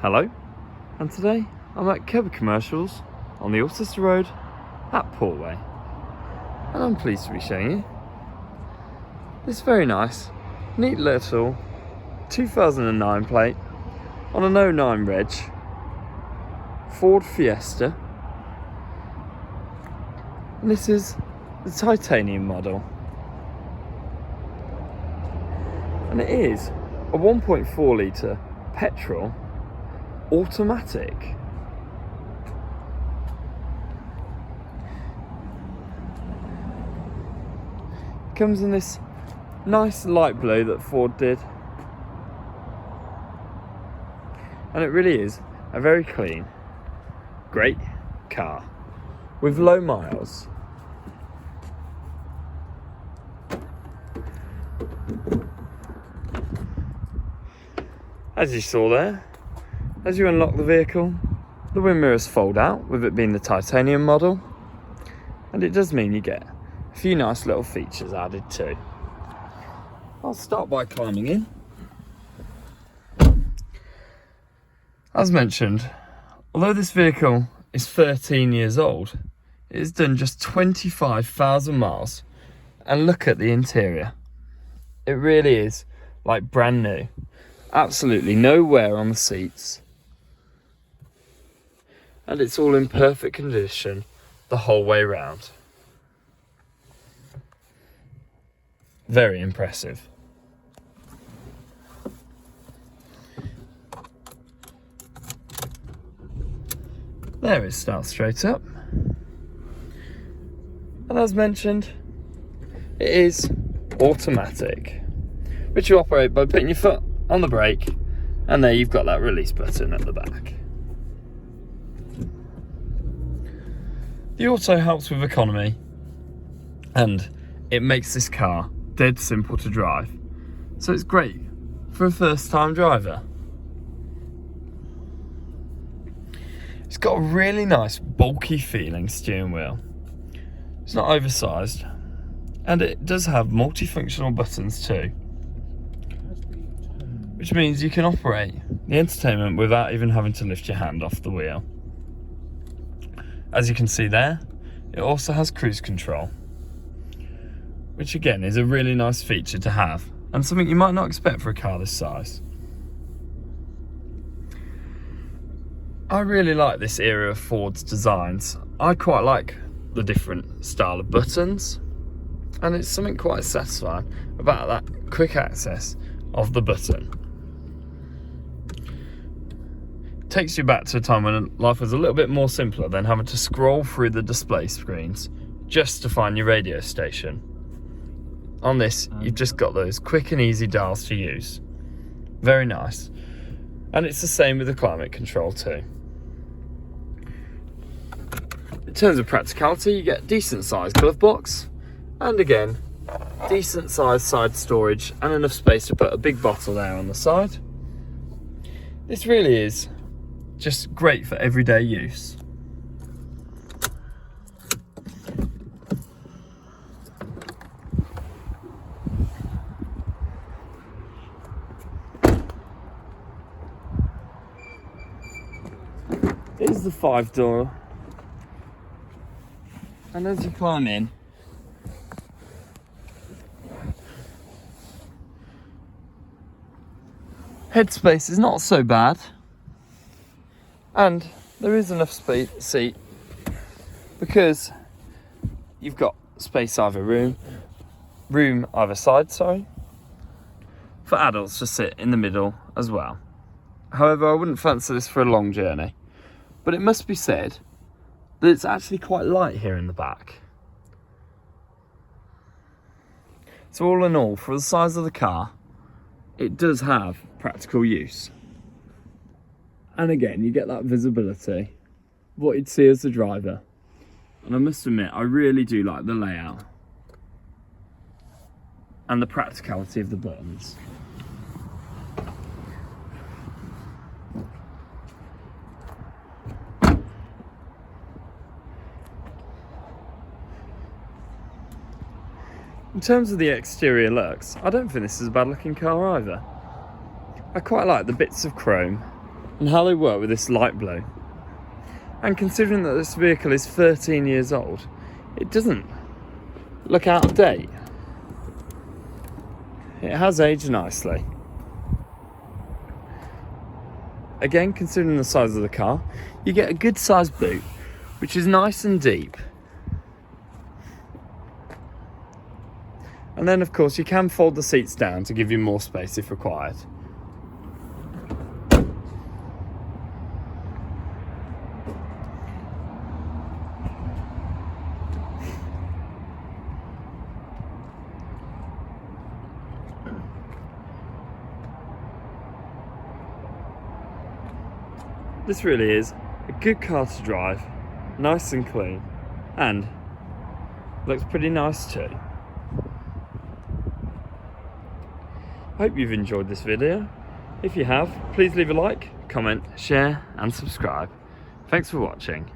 Hello, and today I'm at KIRBYCOMMERCIALS on the Alcester Road at Portway, and I'm pleased to be showing you this very nice, neat little 2009 plate on an 09 reg Ford Fiesta, and this is the titanium model, and it is a 1.4 litre petrol automatic. Comes in this nice light blue that Ford did, and it really is a very clean, great car with low miles. As you saw there, as you unlock the vehicle, the wind mirrors fold out, with it being the titanium model, and it does mean you get a few nice little features added too. I'll start by climbing in. As mentioned, although this vehicle is 13 years old, it has done just 25,000 miles, and look at the interior. It really is like brand new. Absolutely no wear on the seats, and it's all in perfect condition the whole way round. Very impressive. There it starts straight up, and as mentioned, it is automatic, which you operate by putting your foot on the brake, and there you've got that release button at the back. The auto helps with economy, and it makes this car dead simple to drive, so it's great for a first time driver. It's got a really nice bulky feeling steering wheel. It's not oversized, and it does have multifunctional buttons too, which means you can operate the entertainment without even having to lift your hand off the wheel. As you can see there, it also has cruise control, which again is a really nice feature to have, and something you might not expect for a car this size. I really like this era of Ford's designs. I quite like the different style of buttons, and it's something quite satisfying about that quick access of the button. Takes you back to a time when life was a little bit more simpler than having to scroll through the display screens just to find your radio station. On this, you've just got those quick and easy dials to use. Very nice. And it's the same with the climate control too. In terms of practicality, you get decent sized glove box, and again, decent sized side storage and enough space to put a big bottle there on the side. This really is just great for everyday use. Here's the 5-door, and as you climb in, headspace is not so bad, and there is enough seat because you've got space room either side, for adults to sit in the middle as well. However, I wouldn't fancy this for a long journey, but it must be said that it's actually quite light here in the back. So all in all, for the size of the car, it does have practical use. And again, you get that visibility, what you'd see as the driver. And I must admit, I really do like the layout and the practicality of the buttons. In terms of the exterior looks, I don't think this is a bad looking car either. I quite like the bits of chrome and how they work with this light blue. And considering that this vehicle is 13 years old, it doesn't look out of date. It has aged nicely. Again, considering the size of the car, you get a good sized boot, which is nice and deep. And then of course you can fold the seats down to give you more space if required. This really is a good car to drive, nice and clean, and looks pretty nice too. I hope you've enjoyed this video. If you have, please leave a like, comment, share and subscribe. Thanks for watching.